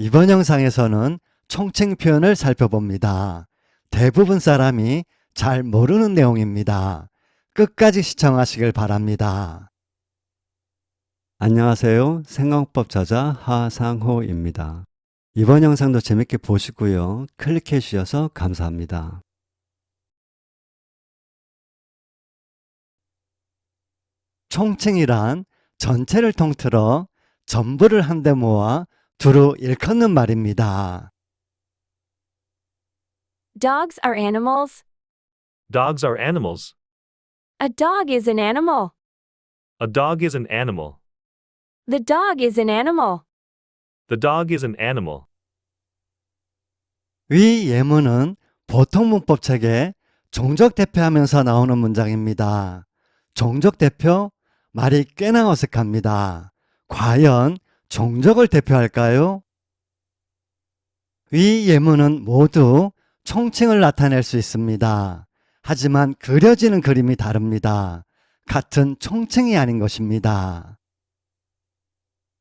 이번 영상에서는 총칭 표현을 살펴봅니다. 대부분 사람이 잘 모르는 내용입니다. 끝까지 시청하시길 바랍니다. 안녕하세요. 생강법 저자 하상호입니다. 이번 영상도 재밌게 보시고요. 클릭해 주셔서 감사합니다. 총칭이란 전체를 통틀어 전부를 한데 모아 두루 일컫는 말입니다. Dogs are animals. Dogs are animals. A dog is an animal. A dog is an animal. The dog is an animal. The dog is an animal. 위 예문은 보통 문법책에 종족 대표하면서 나오는 문장입니다. 종족 대표? 말이 꽤나 어색합니다. 과연 종족을 대표할까요? 위 예문은 모두 총칭을 나타낼 수 있습니다. 하지만 그려지는 그림이 다릅니다. 같은 총칭이 아닌 것입니다.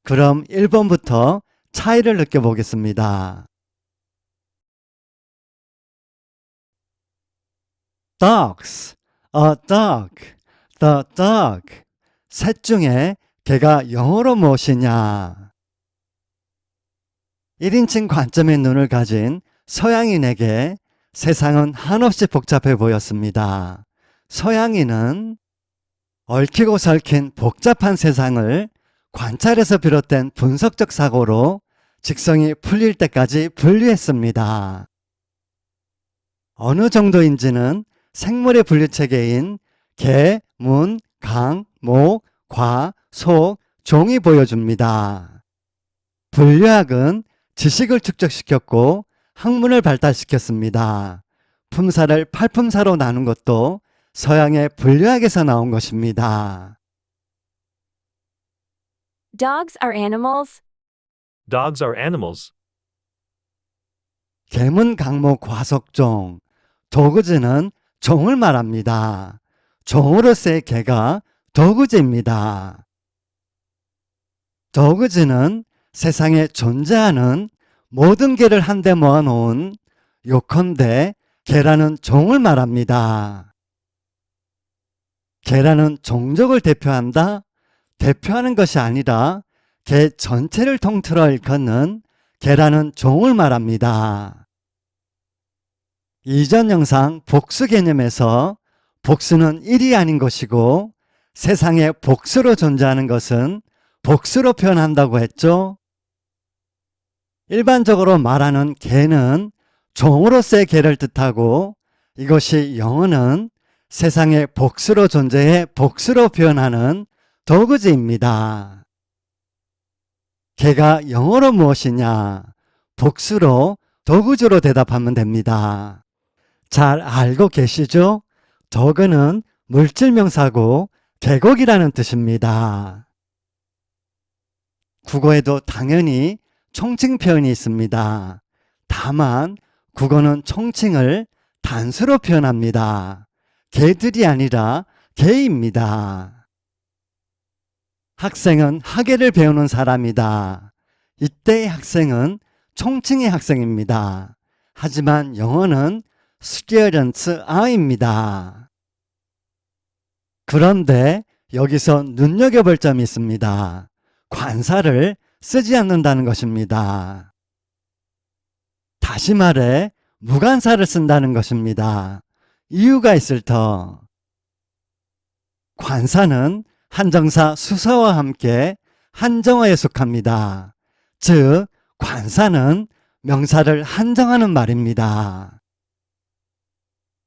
그럼 1번부터 차이를 느껴보겠습니다. Dogs, a dog, the dog. 셋 중에 개가 영어로 무엇이냐? 1인칭 관점의 눈을 가진 서양인에게 세상은 한없이 복잡해 보였습니다. 서양인은 얽히고 설킨 복잡한 세상을 관찰에서 비롯된 분석적 사고로 직성이 풀릴 때까지 분류했습니다. 어느 정도인지는 생물의 분류체계인 개, 문, 강, 목, 과, 속, 종이 보여줍니다. 분류학은 지식을 축적시켰고 학문을 발달시켰습니다. 품사를 8품사로 나눈 것도 서양의 분류학에서 나온 것입니다. Dogs are animals. Dogs are animals. 개문, 강목, 과속종. 도구지는 종을 말합니다. 종으로서의 개가 도구지입니다. 도구지는 세상에 존재하는 모든 개를 한데 모아놓은 요컨대 개라는 종을 말합니다. 개라는 종족을 대표한다? 대표하는 것이 아니라 개 전체를 통틀어 일컫는 개라는 종을 말합니다. 이전 영상 복수 개념에서 복수는 일이 아닌 것이고 세상에 복수로 존재하는 것은 복수로 표현한다고 했죠. 일반적으로 말하는 개는 종으로서의 개를 뜻하고 이것이 영어는 세상에 복수로 존재해 복수로 표현하는 도구지입니다. 개가 영어로 무엇이냐? 복수로 도구지로 대답하면 됩니다. 잘 알고 계시죠? 도그는 물질명사고 계곡이라는 뜻입니다. 국어에도 당연히 총칭 표현이 있습니다. 다만 국어는 총칭을 단수로 표현합니다. 개들이 아니라 개입니다. 학생은 학예를 배우는 사람이다. 이때의 학생은 총칭의 학생입니다. 하지만 영어는 students are입니다. 그런데 여기서 눈여겨볼 점이 있습니다. 관사를 쓰지 않는다는 것입니다. 다시 말해 무관사를 쓴다는 것입니다. 이유가 있을 터. 관사는 한정사 수사와 함께 한정어에 속합니다. 즉 관사는 명사를 한정하는 말입니다.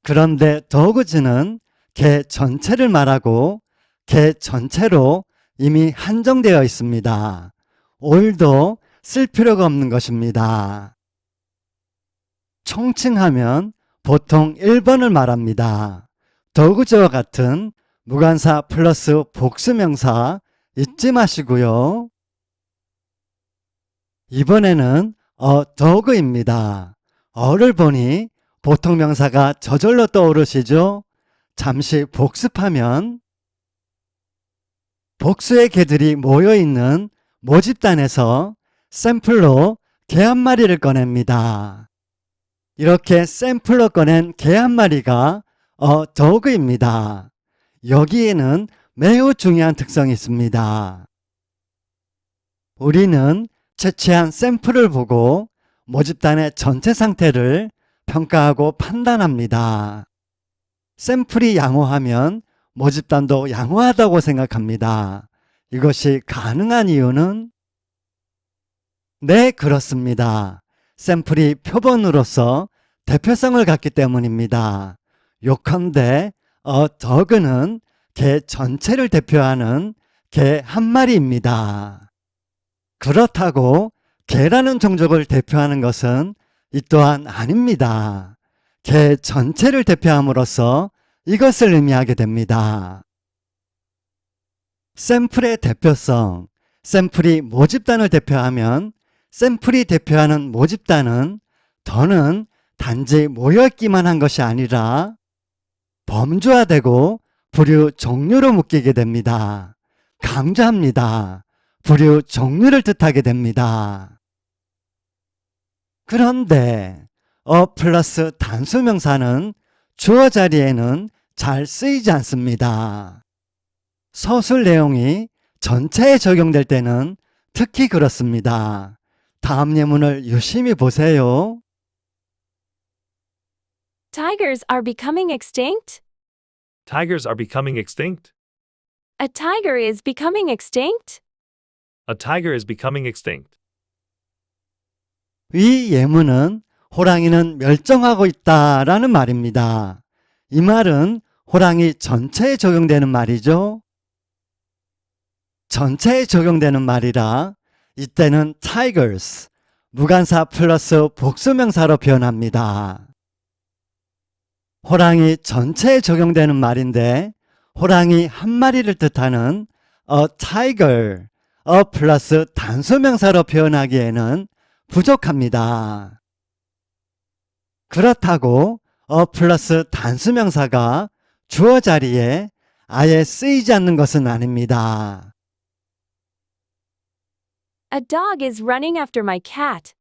그런데 도구지는 개 전체를 말하고 개 전체로 이미 한정되어 있습니다. 올도 쓸 필요가 없는 것입니다. 총칭하면 보통 1번을 말합니다. 도구지와 같은 무관사 플러스 복수명사 잊지 마시고요. 이번에는 dogs입니다. 어를 보니 보통 명사가 저절로 떠오르시죠? 잠시 복습하면 복수의 개들이 모여있는 모집단에서 샘플로 개 한 마리를 꺼냅니다. 이렇게 샘플로 꺼낸 개 한 마리가 dog입니다. 여기에는 매우 중요한 특성이 있습니다. 우리는 채취한 샘플을 보고 모집단의 전체 상태를 평가하고 판단합니다. 샘플이 양호하면 모집단도 양호하다고 생각합니다. 이것이 가능한 이유는 네, 그렇습니다. 샘플이 표본으로서 대표성을 갖기 때문입니다. 요컨대 dog는 개 전체를 대표하는 개 한 마리입니다. 그렇다고 개라는 종족을 대표하는 것은 이 또한 아닙니다. 개 전체를 대표함으로써 이것을 의미하게 됩니다. 샘플의 대표성, 샘플이 모집단을 대표하면 샘플이 대표하는 모집단은 더는 단지 모여있기만 한 것이 아니라 범주화되고 부류 종류로 묶이게 됩니다. 강조합니다. 부류 종류를 뜻하게 됩니다. 그런데 플러스 단수명사는 주어 자리에는 잘 쓰이지 않습니다. 서술 내용이 전체에 적용될 때는 특히 그렇습니다. 다음 예문을 유심히 보세요. Tigers are becoming extinct? Tigers are becoming extinct. A tiger is becoming extinct? A tiger is becoming extinct. 위 예문은 호랑이는 멸종하고 있다라는 말입니다. 이 말은 호랑이 전체에 적용되는 말이죠. 전체에 적용되는 말이라 이때는 tigers, 무관사 플러스 복수명사로 표현합니다. 호랑이 전체에 적용되는 말인데 호랑이 한 마리를 뜻하는 a tiger, 플러스 단수명사로 표현하기에는 부족합니다. 그렇다고 플러스 단수명사가 주어 자리에 아예 쓰이지 않는 것은 아닙니다. A dog is running after my cat.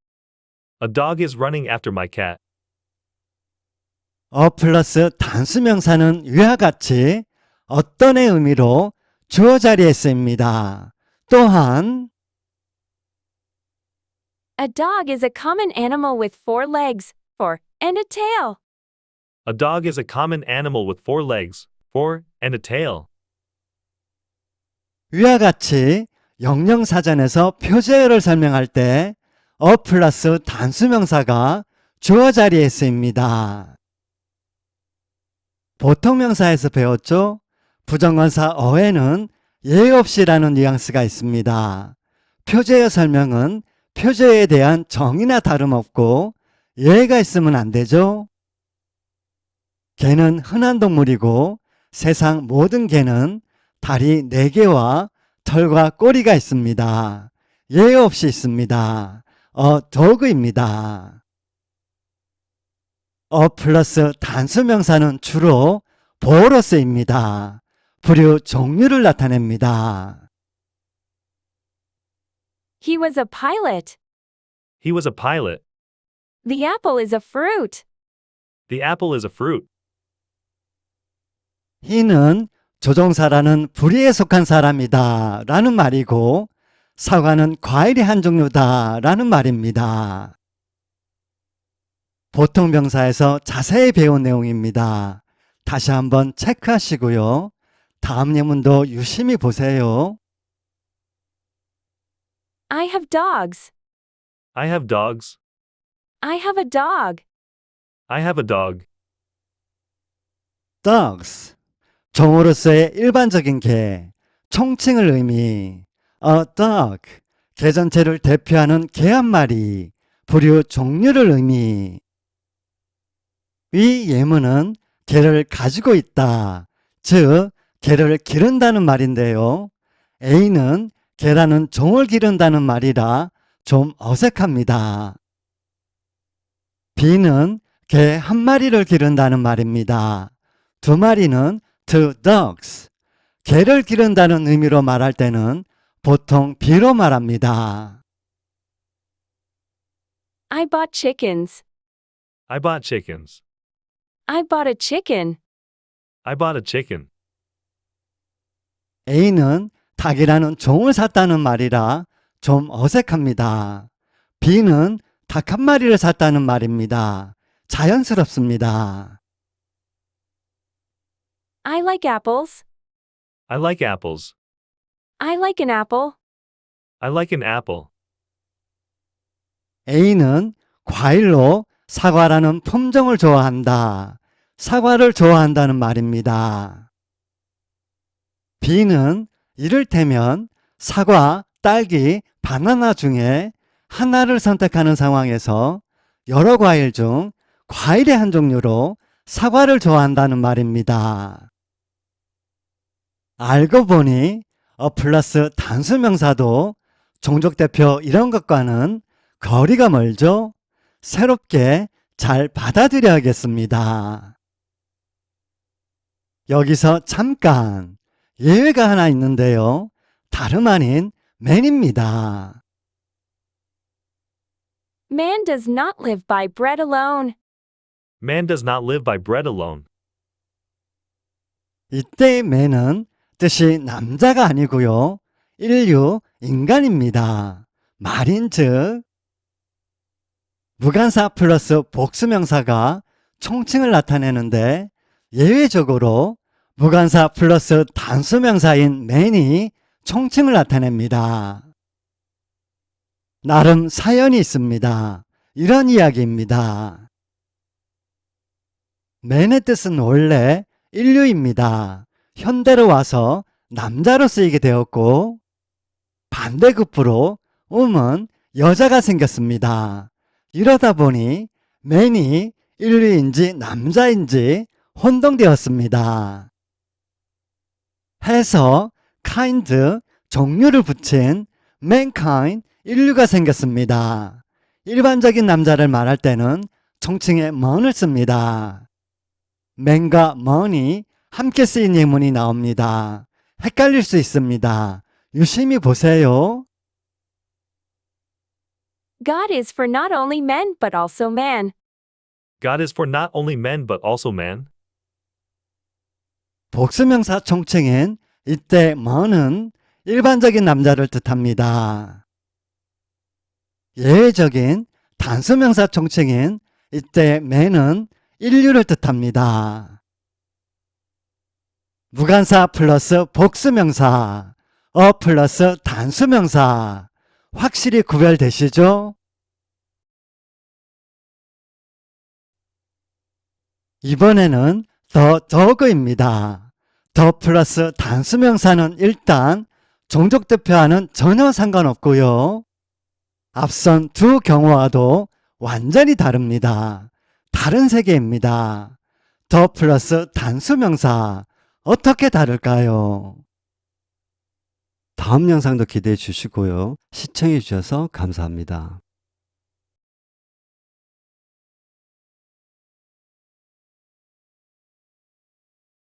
A dog is running after my cat. 플러스 단수명사는 위와 같이 어떤의 의미로 주어 자리에 쓰입니다. 또한 A dog is a common animal with 4 legs, and a tail. A dog is a common animal with 4 legs, 4, and a tail. 위와 같이 영영사전에서 표제어를 설명할 때 플러스 단수명사가 주어 자리에 쓰입니다. 보통명사에서 배웠죠? 부정관사 어에는 예 없이라는 뉘앙스가 있습니다. 표제어 설명은 표제어에 대한 정의나 다름없고 예가 있으면 안 되죠? 개는 흔한 동물이고 세상 모든 개는 다리 4개와 털과 꼬리가 있습니다. 예 없이 있습니다. dog입니다. 플러스 단수명사는 주로 보어로 쓰입니다. 부류 종류를 나타냅니다. He was a pilot. He was a pilot. The apple is a fruit. The apple is a fruit. he는 조종사라는 부리에 속한 사람이다 라는 말이고 사과는 과일의 한 종류다 라는 말입니다. 보통 명사에서 자세히 배운 내용입니다. 다시 한번 체크하시고요. 다음 예문도 유심히 보세요. I have dogs. I have dogs. I have a dog. I have a dog. dogs, 종으로서의 일반적인 개, 총칭을 의미. a dog, 개 전체를 대표하는 개 한 마리, 부류 종류를 의미. 이 예문은 개를 가지고 있다, 즉 개를 기른다는 말인데요. A는 개라는 종을 기른다는 말이라 좀 어색합니다. B는 개 한 마리를 기른다는 말입니다. 2마리는 two dogs, 개를 기른다는 의미로 말할 때는 보통 B로 말합니다. I bought chickens. I bought chickens. I bought a chicken. I bought a chicken. A는 닭이라는 종을 샀다는 말이라 좀 어색합니다. B는 닭 한 마리를 샀다는 말입니다. 자연스럽습니다. I like apples. I like apples. I like an apple. I like an apple. A는 과일로 사과라는 품종을 좋아한다. 사과를 좋아한다는 말입니다. B는 이를테면 사과, 딸기, 바나나 중에 하나를 선택하는 상황에서 여러 과일 중 과일의 한 종류로 사과를 좋아한다는 말입니다. 알고 보니 플러스 단수명사도 종족대표 이런 것과는 거리가 멀죠? 새롭게 잘 받아들여야겠습니다. 여기서 잠깐 예외가 하나 있는데요. 다름 아닌 man입니다. Man does not live by bread alone. Man does not live by bread alone. 이때의 man은 뜻이 남자가 아니고요. 인류, 인간입니다. 말인즉 무관사 플러스 복수명사가 총칭을 나타내는데 예외적으로 무관사 플러스 단수명사인 man이 총칭을 나타냅니다. 나름 사연이 있습니다. 이런 이야기입니다. man의 뜻은 원래 인류입니다. 현대로 와서 남자로 쓰이게 되었고 반대급부로 woman, 여자가 생겼습니다. 이러다 보니 man이 인류인지 남자인지 혼동되었습니다. 해서 kind, 종류를 붙인 mankind, 인류가 생겼습니다. 일반적인 남자를 말할 때는 총칭에 man을 씁니다. man과 man이 함께 쓰인 예문이 나옵니다. 헷갈릴 수 있습니다. 유심히 보세요. God is for not only men but also man. God is for not only men but also man. 복수명사 총칭인 이때 man은 일반적인 남자를 뜻합니다. 예외적인 단수명사 총칭인 이때 man은 인류를 뜻합니다. 무관사 플러스 복수명사, 플러스 단수명사 확실히 구별되시죠? 이번에는 the dog입니다. the 플러스 단수명사는 일단 종족대표와는 전혀 상관없고요. 앞선 두 경우와도 완전히 다릅니다. 다른 세계입니다. the 플러스 단수명사 어떻게 다를까요? 다음 영상도 기대해 주시고요. 시청해 주셔서 감사합니다.